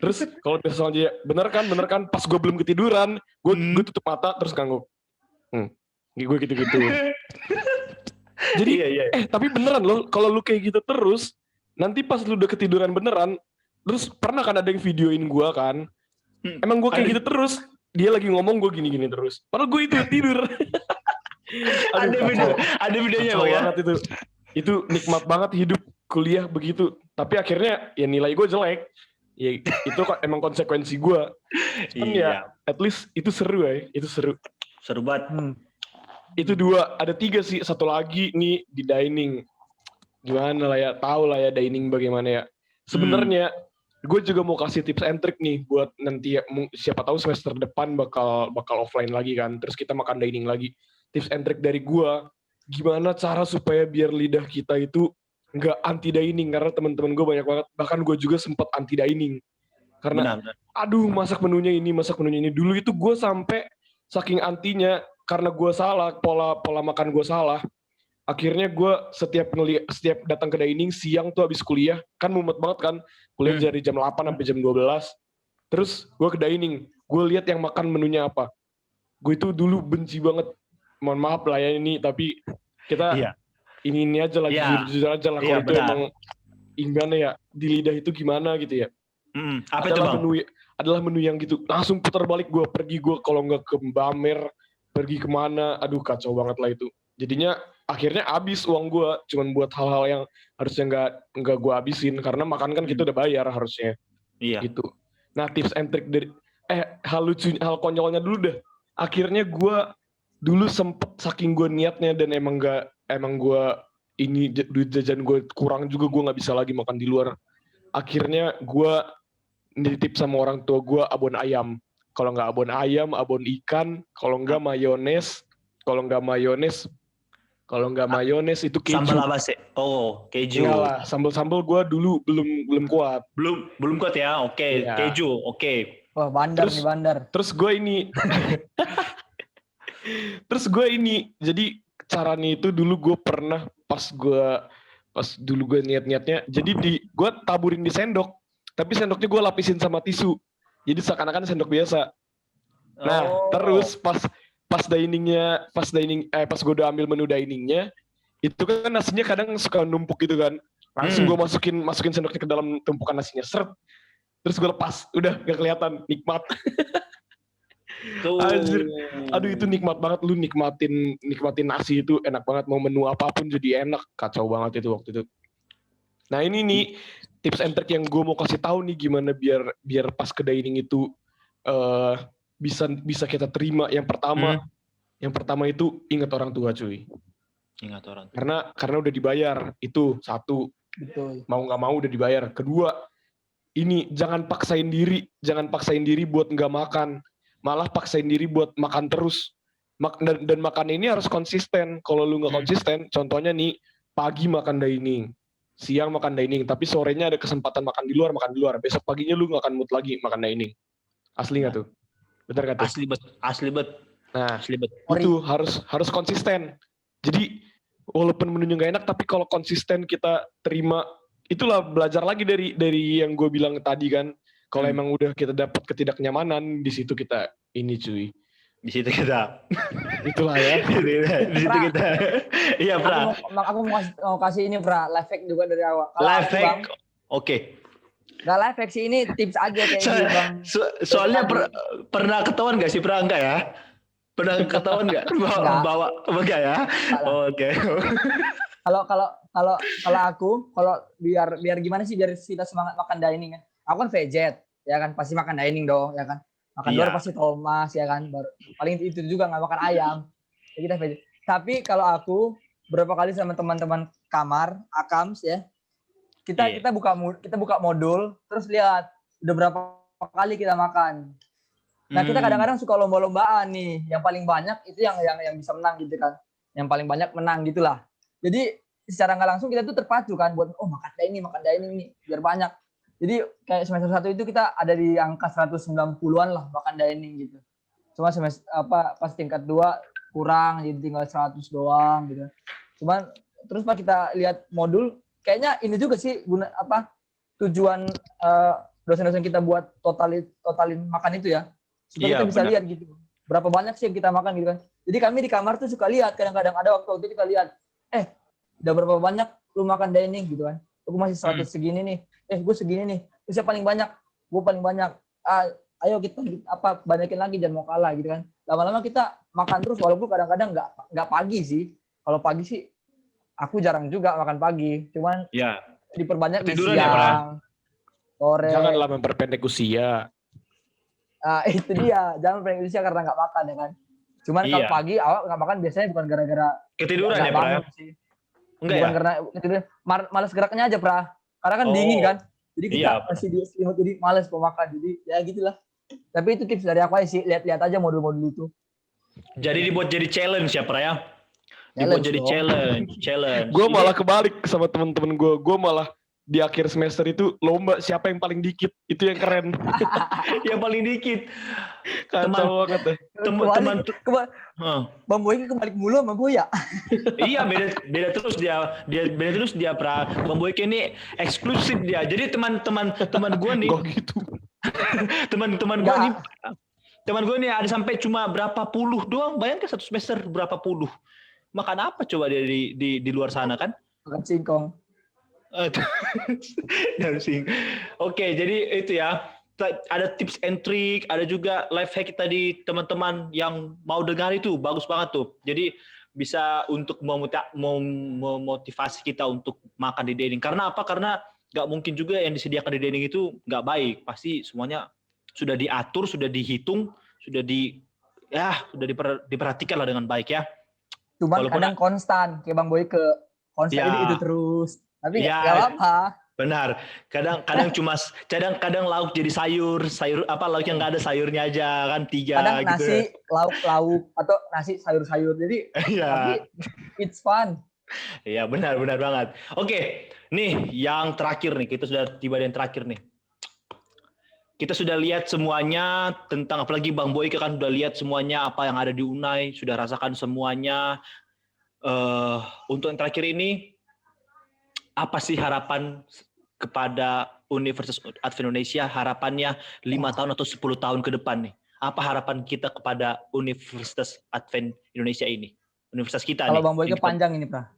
Terus kalau misalnya bener kan, pas gue belum ketiduran, gue tutup mata terus ngangguk. Gue gitu-gitu. Jadi, tapi beneran loh, kalau lu kayak gitu terus, nanti pas lu udah ketiduran beneran, terus pernah kan ada yang videoin gue kan, emang gue kayak gitu terus, dia lagi ngomong gue gini-gini terus. Padahal gue itu tidur. Ada videonya Bang ya. Itu nikmat banget hidup kuliah begitu. Tapi akhirnya ya nilai gue jelek. Ya itu emang konsekuensi gue. Cuman ya at least itu seru ya. Itu seru. Seru banget. Itu 2, ada 3 sih. Satu lagi nih di dining. Gimana lah ya, tahu lah ya dining bagaimana ya. Sebenarnya gue juga mau kasih tips and trick nih buat nanti ya, siapa tahu semester depan bakal offline lagi kan. Terus kita makan dining lagi. Tips and trick dari gue, gimana cara supaya biar lidah kita itu nggak anti dining, karena teman-teman gue banyak banget, bahkan gue juga sempat anti dining karena aduh masak menunya ini dulu itu gue sampai saking antinya karena gue salah pola makan gue salah. Akhirnya gue setiap datang ke dining siang tuh habis kuliah kan mumet banget kan, kuliah dari jam 8 sampai jam 12, terus gue ke dining, gue lihat yang makan menunya apa. Gue itu dulu benci banget, mohon maaf lah ya ini, tapi kita ini aja lah, jujur aja lah kalau itu emang gimana ya, di lidah itu gimana gitu ya. Apa itu Bang? Adalah menu yang gitu, langsung putar balik gue kalau nggak ke Bamer, pergi kemana, aduh kacau banget lah itu. Jadinya akhirnya habis uang gue, cuman buat hal-hal yang harusnya nggak gue habisin, karena makan kan kita udah bayar harusnya. Gitu. Nah tips and trick dari, hal konyolnya dulu deh. Akhirnya gue dulu sempet saking gue niatnya dan emang gue ini duit jajan gue kurang juga, gue nggak bisa lagi makan di luar. Akhirnya gue nitip sama orang tua gue abon ayam. Kalau nggak abon ayam, abon ikan. Kalau nggak mayones. Kalau nggak mayones itu keju. Sambal apa sih? Oh, keju. Enggak lah, sambal gue dulu belum kuat. Belum kuat ya? Oke, ya. Keju, oke. Wah, bandar. Terus gue ini, jadi caranya itu dulu gue pernah pas dulu gue niatnya, jadi gue taburin di sendok, tapi sendoknya gue lapisin sama tisu, jadi seakan-akan sendok biasa. Nah, terus pas gue udah ambil menu diningnya, itu kan nasinya kadang suka numpuk gitu kan, langsung gue masukin sendoknya ke dalam tumpukan nasinya, seret, terus gue lepas, udah gak kelihatan, nikmat. Anjir. Aduh itu nikmat banget, lu nikmatin nasi itu enak banget, mau menu apapun jadi enak, kacau banget itu waktu itu. Nah ini nih tips and trick yang gue mau kasih tahu nih gimana biar pas ke dining itu bisa kita terima. Yang pertama itu ingat orang tua, cuy. Ingat orang. Karena udah dibayar, itu satu. Betul. Mau nggak mau udah dibayar. Kedua, ini jangan paksain diri buat nggak makan, malah paksain diri buat makan terus. Dan makan ini harus konsisten. Kalau lu nggak konsisten, contohnya nih pagi makan dining, siang makan dining, tapi sorenya ada kesempatan makan di luar. Besok paginya lu nggak akan mood lagi makan dining. Asli nggak tuh? Bener nggak tuh? Asli bet. Nah, itu harus konsisten. Jadi walaupun menunya nggak enak, tapi kalau konsisten kita terima, itulah belajar lagi dari yang gue bilang tadi kan. Kalau emang udah kita dapat ketidaknyamanan, di situ kita ini, cuy. Di situ kita. Itulah ya. Di situ kita. Iya, Pra. Aku mau kasih ini, Pra, life hack juga dari awal. Life hack. Oke. Nggak life hack sih, ini tips aja kayak gitu, Bang. Soalnya pernah ketahuan nggak sih, Pra? Enggak ya? Pernah ketahuan nggak? Bawa enggak ya? Oke. Kalau aku biar gimana sih biar kita semangat makan dining kan. Aku kan veget, ya kan pasti makan dining dong, ya kan. Makan luar pasti Thomas, ya kan. Baru paling itu juga nggak makan ayam. Ya, kita veget. Tapi kalau aku berapa kali sama teman-teman kamar, Akams ya. Kita buka modul, terus lihat udah berapa kali kita makan. Nah, kita kadang-kadang suka lomba-lombaan nih. Yang paling banyak itu yang bisa menang gitu kan. Yang paling banyak menang gitulah. Jadi secara nggak langsung kita tuh terpacu kan buat makan dining nih biar banyak. Jadi kayak semester 1 itu kita ada di angka 190-an lah makan dining gitu. Cuma semester pas tingkat 2 kurang jadi tinggal 100 doang gitu. Cuman terus pas kita lihat modul kayaknya ini juga sih tujuan dosen-dosen kita buat totalin makan itu ya. Supaya kita bisa lihat gitu. Berapa banyak sih yang kita makan gitu kan. Jadi kami di kamar tuh suka lihat kadang-kadang ada waktu itu kita lihat udah berapa banyak lu makan dining gitu kan. Aku masih 100 segini nih. Gue segini nih. Terus yang paling banyak, gue paling banyak. Ayo kita banyakin lagi jangan mau kalah gitu kan. Lama-lama kita makan terus walaupun kadang-kadang nggak pagi sih. Kalau pagi sih aku jarang juga makan pagi. Cuman diperbanyak di siang, sore. Janganlah memperpendek usia. Itu dia. Jangan memperpendek usia karena nggak makan ya kan. Cuman kalau pagi awal nggak makan biasanya bukan gara-gara ketiduran ya, Pra? Bukan karena ketiduran. Malas geraknya aja, Pra. Karena kan dingin kan. Jadi kita masih di selimut jadi malas mau makan. Jadi ya gitulah. Tapi itu tips dari aku aja sih. Lihat-lihat aja modul-modul itu. Jadi dibuat jadi challenge ya, Pra ya? Dibuat jadi challenge. Gue malah kebalik sama teman-teman gue. Gue malah di akhir semester itu lomba siapa yang paling dikit. Itu yang keren. Yang paling dikit. Kacau banget deh. Teman Bang Boy kebalik mulu sama gue ya. Iya, beda terus dia Pra. Bang Boy ini eksklusif dia. Jadi teman gue nih. Kok gitu. Teman gue nih ada sampai cuma berapa puluh doang. Bayangkan satu semester berapa puluh. Makan apa coba dia di luar sana kan? Makan singkong. Oke, jadi itu ya. Ada tips and trick, ada juga life hack tadi teman-teman yang mau dengar itu bagus banget tuh. Jadi bisa untuk memotivasi kita untuk makan di dining. Karena apa? Karena nggak mungkin juga yang disediakan di dining itu nggak baik. Pasti semuanya sudah diatur, sudah dihitung, sudah diperhatikan lah dengan baik ya. Cuman kadang konstan, kayak Bang Boy konstan itu terus. Tapi nggak apa. Benar. Kadang lauk jadi sayur lauk yang nggak ada sayurnya aja kan 3 kadang gitu. Nasi lauk atau nasi sayur-sayur. Jadi tapi it's fun. Iya benar banget. Oke, nih yang terakhir nih, kita sudah tiba di yang terakhir nih. Kita sudah lihat semuanya tentang, apalagi Bang Boy kan sudah lihat semuanya apa yang ada di Unai, sudah rasakan semuanya. Untuk yang terakhir ini, apa sih harapan kepada Universitas Advent Indonesia, harapannya 5 tahun atau 10 tahun ke depan nih? Apa harapan kita kepada Universitas Advent Indonesia ini? Universitas kita Kalau nih. Bang Boy panjang ini, Pra.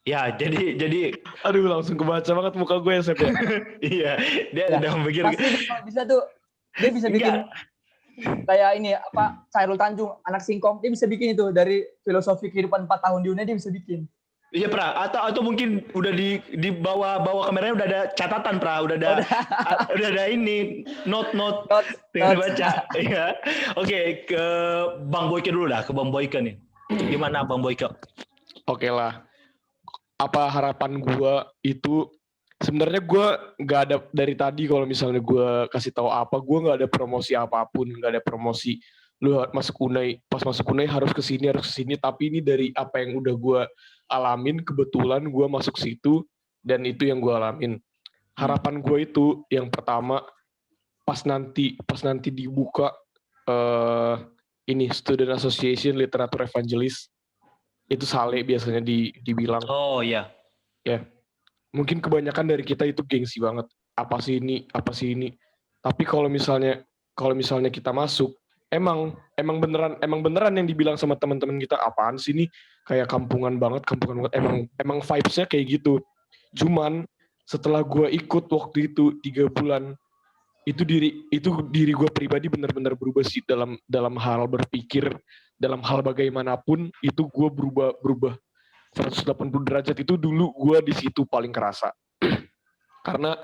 Ya, jadi aduh langsung kebaca banget muka gue ya, Sep ya. Iya, dia udah mikir. Pasti kalau bisa tuh dia bisa bikin kayak ini Chairul Tanjung, anak singkong, dia bisa bikin itu dari filosofi kehidupan 4 tahun di UNED dia bisa bikin. Iya Pra, atau mungkin udah di bawah kameranya udah ada catatan Pra, udah ada ini note Notes, tinggal notes. dibaca. Iya. Oke, ke Bang Boyke dulu dah, ke Bang Boyke nih. Gimana Bang Boyke? Oke lah. Apa harapan gue itu sebenarnya gue nggak ada dari tadi kalau misalnya gue kasih tahu apa, gue nggak ada promosi apapun, nggak ada promosi lu masuk Unai, pas masuk Unai harus ke sini, tapi ini dari apa yang udah gue alamin, kebetulan gue masuk situ dan itu yang gue alamin. Harapan gue itu yang pertama pas nanti dibuka ini Student Association Literature Evangelist, itu Sale biasanya dibilang. Oh iya. Ya, mungkin kebanyakan dari kita itu gengsi banget. Apa sih ini? Tapi kalau misalnya kita masuk, emang beneran yang dibilang sama teman-teman kita, apaan sih ini? Kayak kampungan banget. Emang vibes-nya kayak gitu. Cuman setelah gue ikut waktu itu 3 bulan, itu diri gue pribadi benar-benar berubah sih dalam hal berpikir, dalam hal bagaimanapun itu gue berubah 180 derajat. Itu dulu gue di situ paling kerasa. karena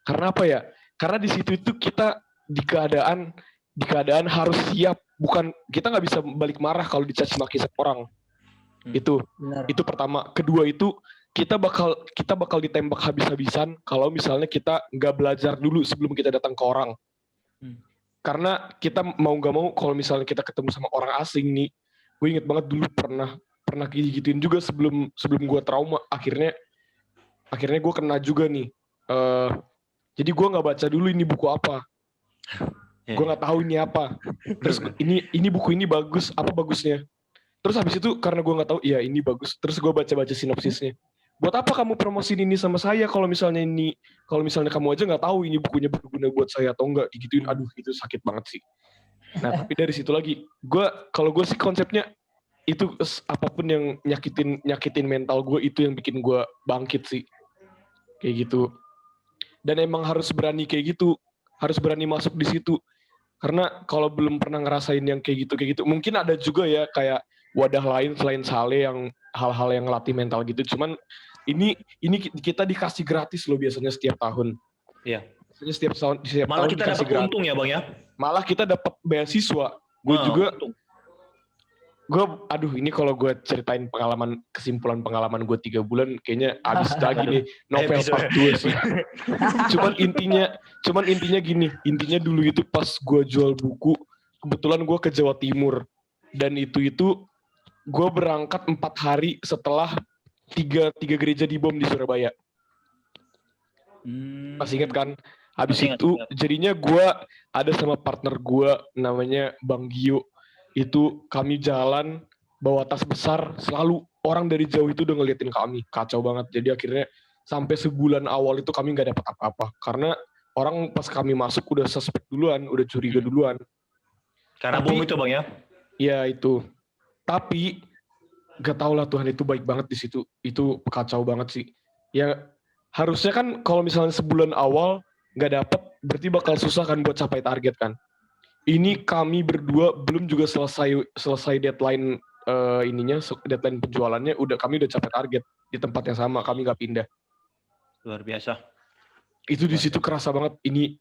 apa ya? Karena di situ itu kita di keadaan harus siap, bukan kita nggak bisa balik marah kalau dicaci maki orang. Itu Benar. itu pertama. Kedua itu kita bakal ditembak habis-habisan kalau misalnya kita nggak belajar dulu sebelum kita datang ke orang. Karena kita mau nggak mau kalau misalnya kita ketemu sama orang asing nih, gue inget banget dulu pernah gituin juga sebelum gue trauma. Akhirnya gue kena juga nih. Jadi gue nggak baca dulu ini buku apa. Gue nggak tahu ini apa. Terus ini buku ini bagus, apa bagusnya? Terus habis itu karena gue nggak tahu, iya ini bagus. Terus gue baca sinopsisnya. Buat apa kamu promosiin ini sama saya kalau misalnya kamu aja nggak tahu ini bukunya berguna buat saya atau enggak, digituin. Aduh, itu sakit banget sih. Nah, tapi dari situ lagi, kalau gue sih konsepnya itu apapun yang nyakitin mental gue itu yang bikin gue bangkit sih. Kayak gitu. Dan emang harus berani kayak gitu, harus berani masuk di situ. Karena kalau belum pernah ngerasain yang kayak gitu, mungkin ada juga ya kayak wadah lain selain Sale yang hal-hal yang ngelatih mental gitu. Cuman ini kita dikasih gratis loh biasanya setiap tahun. Iya. Biasanya setiap tahun Malah kita dikasih dapat untung ya Bang ya. Malah kita dapat beasiswa. Ini kalau gue ceritain kesimpulan pengalaman gue 3 bulan, kayaknya abis lagi nih novel part 2 sih. Cuman intinya gini, dulu itu pas gue jual buku, kebetulan gue ke Jawa Timur, dan itu gue berangkat 4 hari setelah tiga gereja dibom di Surabaya. Masih inget kan? Habis itu jadinya gue ada sama partner gue namanya Bang Gio. Itu kami jalan bawa tas besar, selalu orang dari jauh itu udah ngeliatin kami, kacau banget. Jadi akhirnya sampai sebulan awal itu kami nggak dapat apa-apa karena orang pas kami masuk udah suspek duluan, udah curiga duluan. Karena bom itu Bang ya? Iya itu. Tapi gak tau lah, Tuhan itu baik banget di situ. Itu kacau banget sih. Ya harusnya kan kalau misalnya sebulan awal nggak dapet, berarti bakal susah kan buat capai target kan. Ini kami berdua belum juga selesai deadline deadline penjualannya, kami udah capai target di tempat yang sama, kami nggak pindah. Luar biasa. Itu di situ kerasa banget. Ini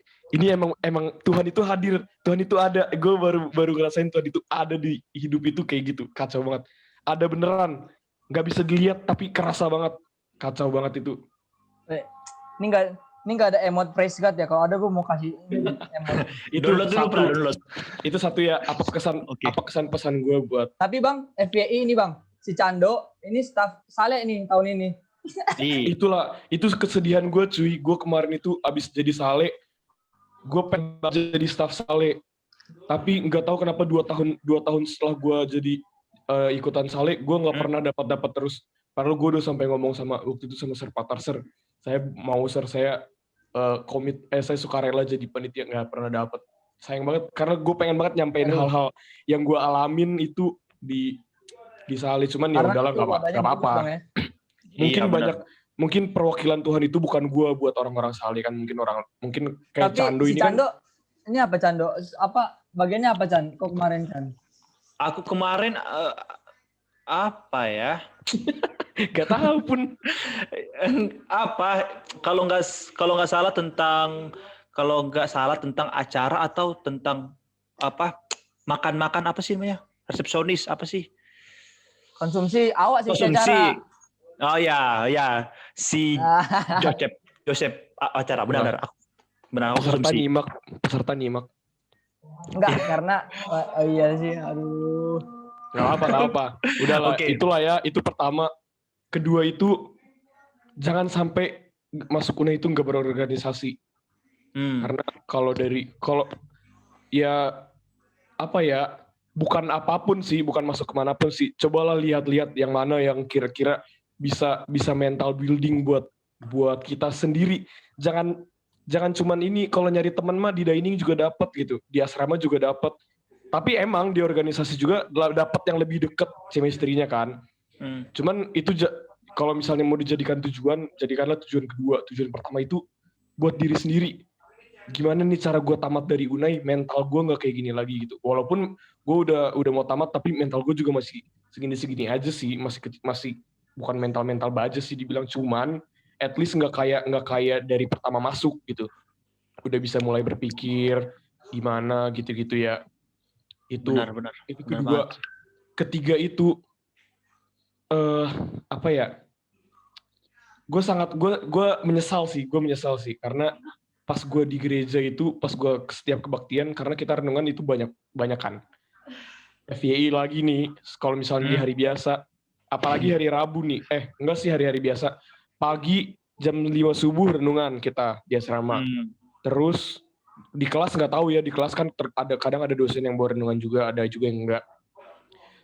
emang Tuhan itu hadir, Tuhan itu ada. Gue baru ngerasain Tuhan itu ada di hidup itu kayak gitu, kacau banget. Ada beneran, nggak bisa dilihat tapi kerasa banget, kacau banget itu. Ini nggak ada emot praise God ya. Kalau ada gue mau kasih emot. Itu satu ya. Apa kesan pesan gue buat. Tapi Bang, FPI ini Bang, si Cando ini staff Sale nih tahun ini. Itu kesedihan gue cuy. Gue kemarin itu abis jadi Sale, gue pengen jadi staff Sale. Tapi nggak tahu kenapa 2 tahun setelah gue jadi ikutan Sale, gue nggak pernah dapat terus. Padahal gue udah sampai ngomong sama waktu itu sama Sir Patar, Sir, saya mau saya saya sukarela jadi panitia, nggak pernah dapet. Sayang banget karena gue pengen banget nyampein hal-hal yang gue alamin itu di Sale. Cuman ya udahlah, nggak apa-apa. Mungkin perwakilan Tuhan itu bukan gue buat orang-orang Sale kan, mungkin kayak tapi Cando si ini Cando, kan. Ini apa Cando? Apa bagiannya apa Chan? Kok kemarin Chan? Aku kemarin apa ya? Gak tahu pun. Apa kalau nggak salah tentang acara atau tentang apa makan-makan apa sih namanya, resepsionis apa sih, Konsumsi awak sih konsumsi. secara. Oh ya si Joseph acara benar aku Peserta konsumsi. nyimak. Enggak, karena iya sih, aduh. Gak apa. Udahlah, Oke. itulah ya. Itu pertama. Kedua itu, jangan sampai masuk UNER itu nggak berorganisasi. Karena kalau ya apa ya, bukan apapun sih, bukan masuk kemanapun sih. Cobalah lihat-lihat yang mana yang kira-kira bisa mental building buat kita sendiri. Jangan cuman ini, kalau nyari teman mah di dining juga dapat gitu, di asrama juga dapat. Tapi emang di organisasi juga dapat yang lebih deket chemistry-nya kan. Cuman itu kalau misalnya mau dijadikan tujuan, jadikanlah tujuan kedua. Tujuan pertama itu buat diri sendiri. Gimana nih cara gue tamat dari UNAI, mental gue nggak kayak gini lagi gitu. Walaupun gue udah mau tamat, tapi mental gue juga masih segini aja sih, masih bukan mental baja sih dibilang, cuman at least nggak kayak dari pertama masuk gitu. Udah bisa mulai berpikir gimana gitu ya. Itu Benar kedua. banget. Ketiga itu apa ya? Gue menyesal sih karena pas gue di gereja itu, pas gue setiap kebaktian, karena kita renungan itu banyak kan. FYI lagi nih, kalau misalnya di hari biasa, apalagi hari Rabu nih, enggak sih hari-hari biasa, pagi jam 5 subuh renungan kita di asrama. Terus di kelas nggak tahu ya, di kelas kan kadang ada dosen yang bawa renungan juga, ada juga yang enggak.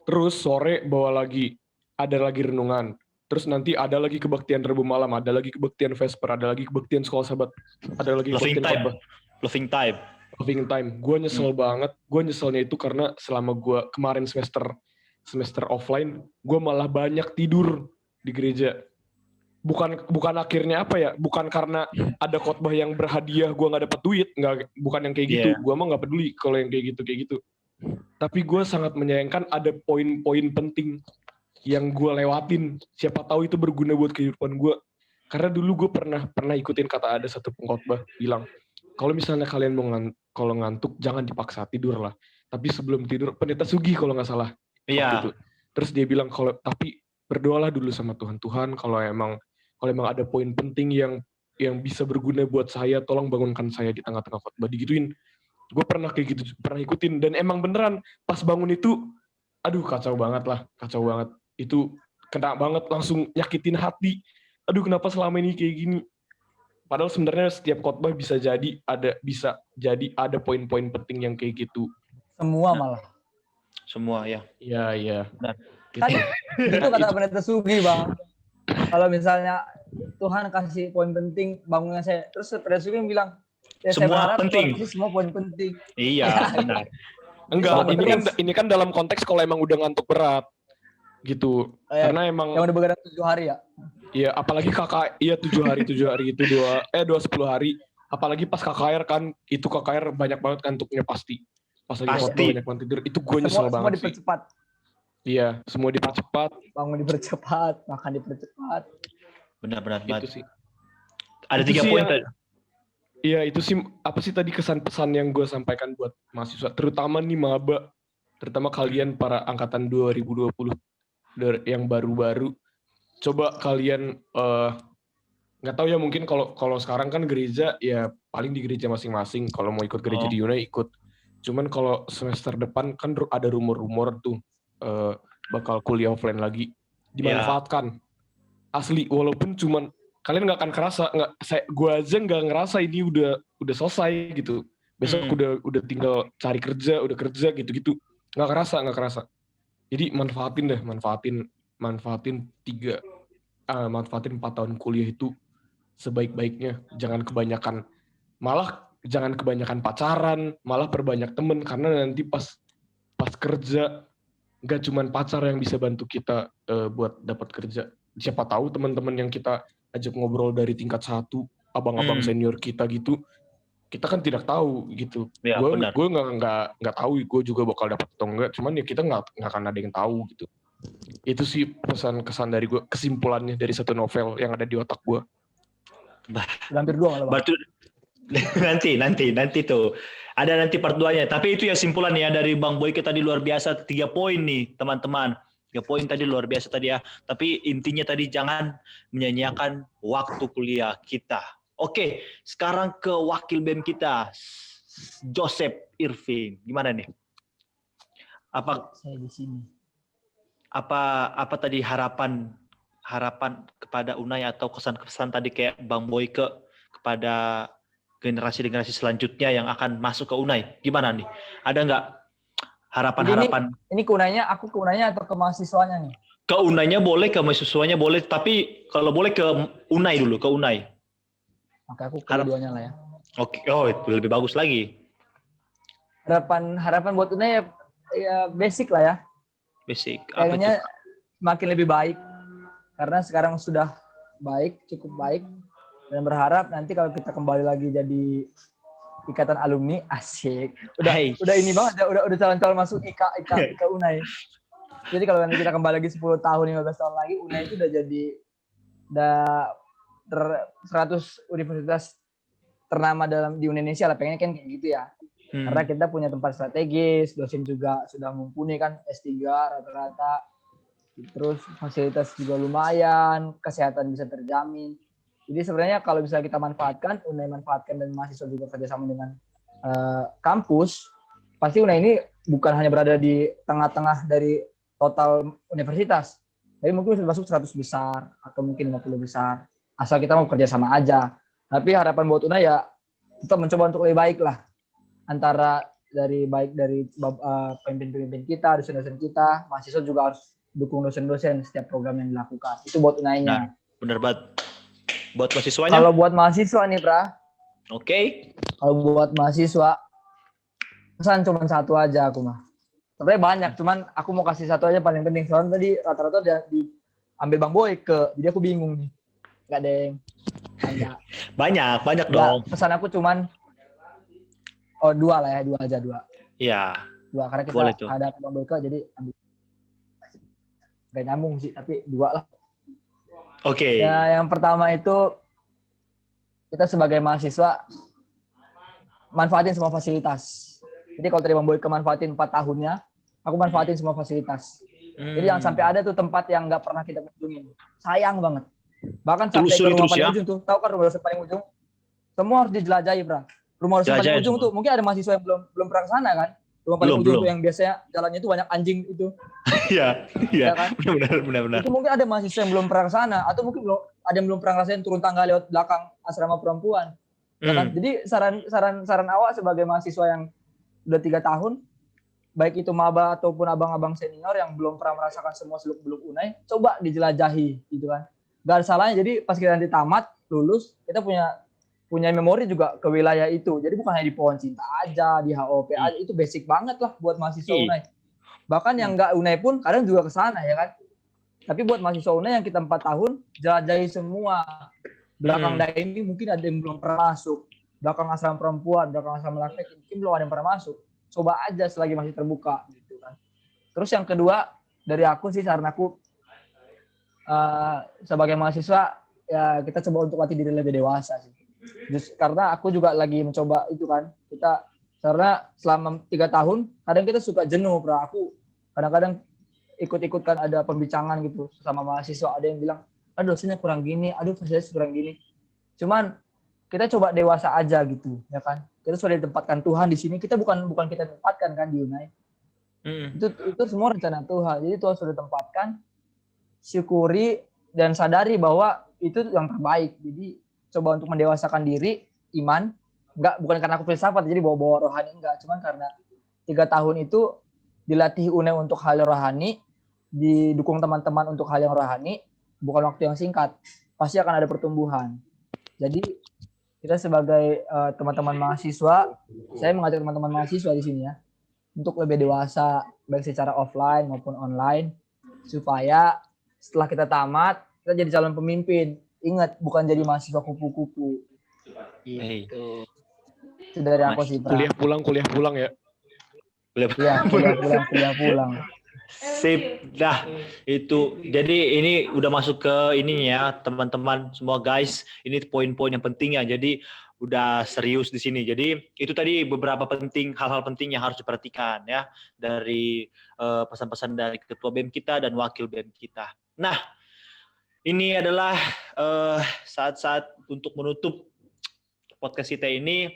Terus sore ada lagi renungan. Terus nanti ada lagi kebaktian Rabu malam, ada lagi kebaktian Vesper, ada lagi kebaktian sekolah sahabat, ada lagi Loving kebaktian khotbah. Loving time. Gue nyesel banget. Gue nyeselnya itu karena selama gue kemarin semester offline, gue malah banyak tidur di gereja. Bukan akhirnya apa ya? Bukan karena ada khotbah yang berhadiah gue nggak dapat duit, bukan yang kayak gitu. Gue mah nggak peduli kalau yang kayak gitu. Tapi gue sangat menyayangkan ada poin-poin penting yang gue lewatin. Siapa tahu itu berguna buat kehidupan gue. Karena dulu gue pernah ikutin kata ada satu pengkhotbah bilang, kalau misalnya kalian kalau ngantuk jangan dipaksa, tidur lah. Tapi sebelum tidur, Pendeta Sugi kalau nggak salah waktu itu. Terus dia bilang tapi berdoalah dulu sama Tuhan, kalau emang ada poin penting yang bisa berguna buat saya, tolong bangunkan saya di tengah-tengah khotbah, digituin. Gue pernah kayak gitu, pernah ikutin, dan emang beneran pas bangun itu, aduh kacau banget. Itu kena banget, langsung nyakitin hati. Aduh kenapa selama ini kayak gini? Padahal sebenarnya setiap khotbah bisa jadi ada poin-poin penting yang kayak gitu. Semua malah. Semua ya. Iya. Benar. Kan itu kata Pendeta Sugi, Bang. Kalau misalnya Tuhan kasih poin penting, bangunnya saya. Terus Pendeta Sugi bilang, ya semua saya berharap penting. Tuhan kasih semua poin penting. Iya, benar. Enggak, ini kan dalam konteks kalau emang udah ngantuk berat gitu. Karena emang yang udah begadang 7 hari ya. Iya, apalagi iya 7 hari itu 10 hari. Apalagi pas KKR kan, itu KKR banyak banget ngantuknya pasti. Pas lagi khotbah banyak banget tidur, itu gue nyesel banget semua dipercepat. Sih. Iya, semua dipercepat. Bangun dipercepat, makan dipercepat. Benar itu sih. Ada itu 3 poin tadi. Iya, itu sih apa sih tadi kesan-pesan yang gue sampaikan buat mahasiswa, terutama nih maba, terutama kalian para angkatan 2020 yang baru-baru. Coba kalian nggak tahu ya, mungkin kalau sekarang kan gereja ya paling di gereja masing-masing. Kalau mau ikut gereja di UNAI ikut. Cuman kalau semester depan kan ada rumor-rumor tuh bakal kuliah offline lagi. Dimanfaatkan. Asli, walaupun cuman kalian nggak akan kerasa, gue aja nggak ngerasa ini udah selesai gitu. Besok udah tinggal cari kerja, udah kerja gitu-gitu. Nggak kerasa. Jadi manfaatin 4 tahun kuliah itu sebaik-baiknya. Jangan kebanyakan pacaran, malah perbanyak temen, karena nanti pas kerja nggak cuman pacar yang bisa bantu kita buat dapat kerja. Siapa tahu teman-teman yang kita ajak ngobrol dari tingkat 1, abang-abang senior kita gitu, kita kan tidak tahu gitu. Ya, gue nggak tahu gue juga bakal dapat atau enggak, cuman ya kita nggak akan ada yang tahu gitu. Itu sih pesan kesan dari gue, kesimpulannya dari satu novel yang ada di otak gue. Udah hampir 2 malah, Bang. Batu nanti tuh. Ada nanti part 2-nya. Tapi itu ya simpulan ya dari Bang Boyke tadi luar biasa 3 poin nih, teman-teman. 3 poin tadi luar biasa tadi ya. Tapi intinya tadi jangan menyanyiakan waktu kuliah kita. Oke, sekarang ke wakil BEM kita, Joseph Irving. Gimana nih? Saya di sini. Apa tadi harapan kepada Unai atau kesan-kesan tadi kayak Bang Boyke kepada generasi-generasi selanjutnya yang akan masuk ke Unai? Gimana nih? Ada nggak harapan-harapan? Ini aku ke Unainya atau ke mahasiswanya nih? Ke Unainya boleh, ke mahasiswanya boleh, tapi kalau boleh ke Unai dulu, ke Unai. Oke, aku keduanya lah ya. Oke, oh itu lebih bagus lagi. Harapan buat Unai ya basic lah ya. Basic. Apa Kayaknya itu? makin lebih baik. Karena sekarang sudah baik, cukup baik. Dan berharap nanti kalau kita kembali lagi jadi ikatan alumni, asik. Udah ini banget, udah calon-calon masuk IK Unai. Jadi kalau nanti kita kembali lagi 10 tahun, 15 tahun lagi, Unai itu udah jadi 100 universitas ternama di Indonesia lah, pengennya kan kayak gitu ya. Karena kita punya tempat strategis, dosen juga sudah mumpuni kan, S3 rata-rata. Terus fasilitas juga lumayan, kesehatan bisa terjamin. Jadi sebenarnya kalau bisa kita manfaatkan, Unai manfaatkan dan mahasiswa juga kerjasama dengan kampus, pasti Unai ini bukan hanya berada di tengah-tengah dari total universitas, tapi mungkin bisa masuk 100 besar atau mungkin 50 besar, asal kita mau kerjasama aja. Tapi harapan buat Unai ya tetap mencoba untuk lebih baik lah, antara dari pemimpin-pemimpin kita, dosen-dosen kita, mahasiswa juga harus dukung dosen-dosen setiap program yang dilakukan. Itu buat Unainya. Benar banget. Buat mahasiswanya? Kalau buat mahasiswa nih, Pra. Oke. Kalau buat mahasiswa, pesan cuma satu aja aku mah. Sebenarnya banyak, cuman aku mau kasih satu aja paling penting. Soalnya tadi rata-rata diambil Bang Boyke, jadi aku bingung nih. Gak ada yang Banyak dong. Pesan aku cuman 2 lah ya, 2 aja. Iya. 2 karena kita ada Bang Boyke, jadi ambil. Gak nyambung sih, tapi 2 lah. Oke. Ya, yang pertama itu kita sebagai mahasiswa manfaatin semua fasilitas. Jadi kalau tadi Bang Boyke manfaatin 4 tahunnya, aku manfaatin semua fasilitas. Jadi jangan sampai ada tuh tempat yang nggak pernah kita kunjungin. Sayang banget. Bahkan sampai ke rumah paling ujung tuh. Tahu kan rumah dosen paling ujung? Semua harus dijelajahi, Bra. Rumah dosen paling ujung tuh mungkin ada mahasiswa yang belum pernah ke sana kan. Rumah paling ujung tuh yang biasanya jalannya itu banyak anjing itu. Iya kan? Benar. Itu mungkin ada mahasiswa yang belum pernah ke sana, atau mungkin ada yang belum pernah ngerasain turun tangga lewat belakang asrama perempuan. Ya kan? Jadi saran awak sebagai mahasiswa yang udah 3 tahun, baik itu maba ataupun abang-abang senior yang belum pernah merasakan semua seluk-beluk Unai, coba dijelajahi gitu kan. Gak ada salahnya, jadi pas kita nanti tamat, lulus, kita punya memori juga ke wilayah itu. Jadi bukan hanya di Pohon Cinta aja, di HOP aja, itu basic banget lah buat mahasiswa Unai. Bahkan yang nggak Unai pun kadang juga ke sana ya kan. Tapi buat mahasiswa Unai yang kita 4 tahun, jelajahi semua. Belakang ini mungkin ada yang belum pernah masuk. Belakang asrama perempuan, belakang asrama laki-laki, mungkin belum ada yang pernah masuk. Coba aja selagi masih terbuka gitu kan. Terus yang kedua dari aku sih, saran aku sebagai mahasiswa ya kita coba untuk latih diri lebih dewasa sih. Just karena aku juga lagi mencoba itu kan, karena selama 3 tahun kadang kita suka jenuh, Bro. Aku kadang-kadang ikut-ikutkan ada pembincangan gitu sama mahasiswa, ada yang bilang aduh dosennya kurang gini, aduh fasilitas kurang gini. Cuman kita coba dewasa aja gitu ya kan, kita sudah ditempatkan Tuhan di sini, kita bukan kita tempatkan kan di Unai. Itu semua rencana Tuhan, jadi Tuhan sudah tempatkan, syukuri dan sadari bahwa itu yang terbaik. Jadi coba untuk mendewasakan diri, iman, bukan karena aku filsafat jadi bawa-bawa rohani, enggak, cuman karena 3 tahun itu dilatih Unai untuk hal yang rohani, didukung teman-teman untuk hal yang rohani, bukan waktu yang singkat, pasti akan ada pertumbuhan. Jadi kita sebagai teman-teman mahasiswa, saya mengajak teman-teman mahasiswa di sini ya, untuk lebih dewasa, baik secara offline maupun online, supaya setelah kita tamat, kita jadi calon pemimpin. Ingat, bukan jadi mahasiswa kupu-kupu. Gitu. Itu dari aku sih, Pra. Kuliah pulang ya. Iya, kuliah pulang. Sip. Nah, itu. Jadi ini udah masuk ke ini ya, teman-teman semua guys. Ini poin-poin yang penting ya. Jadi udah serius di sini. Jadi itu tadi beberapa hal-hal penting yang harus diperhatikan ya dari pesan-pesan dari ketua BEM kita dan wakil BEM kita. Nah, ini adalah saat-saat untuk menutup podcast kita ini.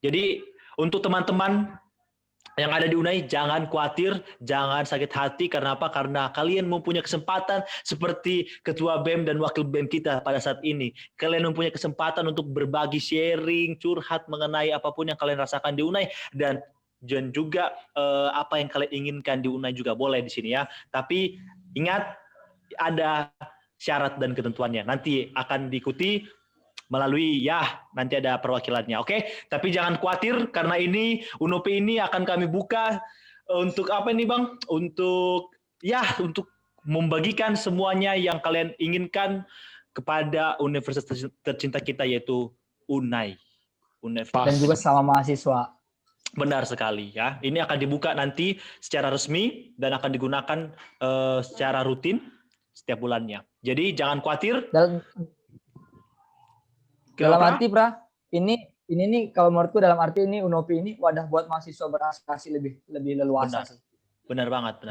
Jadi untuk teman-teman yang ada di UNAI, jangan khawatir, jangan sakit hati. Karena apa? Karena kalian mempunyai kesempatan seperti ketua BEM dan wakil BEM kita pada saat ini. Kalian mempunyai kesempatan untuk berbagi, sharing, curhat mengenai apapun yang kalian rasakan di UNAI. Dan juga apa yang kalian inginkan di UNAI juga boleh di sini ya. Tapi ingat, ada syarat dan ketentuannya. Nanti akan diikuti melalui nanti ada perwakilannya, oke? Tapi jangan khawatir karena ini UNOPI ini akan kami buka untuk apa ini Bang? Untuk membagikan semuanya yang kalian inginkan kepada universitas tercinta kita yaitu UNAI. Dan juga sama mahasiswa. Benar sekali ya. Ini akan dibuka nanti secara resmi dan akan digunakan secara rutin setiap bulannya. Jadi jangan khawatir. Dalam arti ini nih kalau menurutku dalam arti ini UNOPI ini wadah buat mahasiswa beraspirasi lebih leluasa. Benar banget.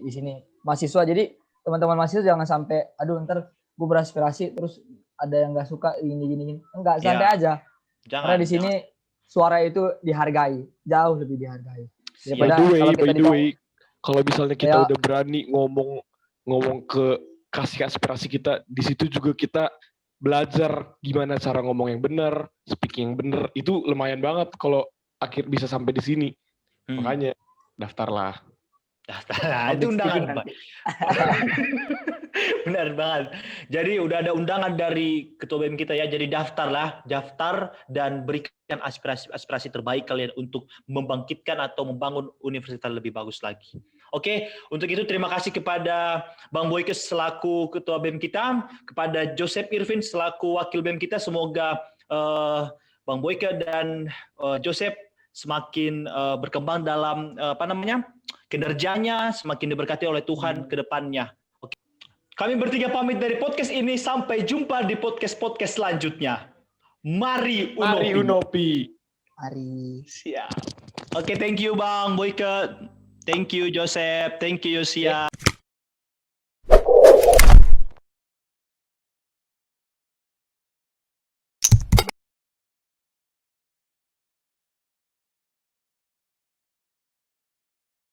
Di sini mahasiswa, jadi teman-teman mahasiswa jangan sampai ntar gue beraspirasi terus ada yang nggak suka gini. Enggak, santai aja. Karena di sini suara itu dihargai, jauh lebih dihargai. By the way, kalau misalnya kita udah berani ngomong ke kasih aspirasi kita, di situ juga kita belajar gimana cara ngomong yang benar, speaking yang benar. Itu lumayan banget kalau akhir bisa sampai di sini. Makanya daftarlah. Itu undangan. Benar banget. Jadi udah ada undangan dari ketua BEM kita ya. Jadi daftar dan berikan aspirasi terbaik kalian untuk membangkitkan atau membangun universitas lebih bagus lagi. Oke, untuk itu terima kasih kepada Bang Boyke selaku ketua BEM kita, kepada Joseph Irvin selaku wakil BEM kita. Semoga Bang Boyke dan Joseph semakin berkembang dalam kinerjanya, semakin diberkati oleh Tuhan ke depannya. Oke. Kami bertiga pamit dari podcast ini, sampai jumpa di podcast selanjutnya. Mari UNOPI. Mari. Siap. Oke, thank you Bang Boyke. Thank you Joseph. Thank you Yosia.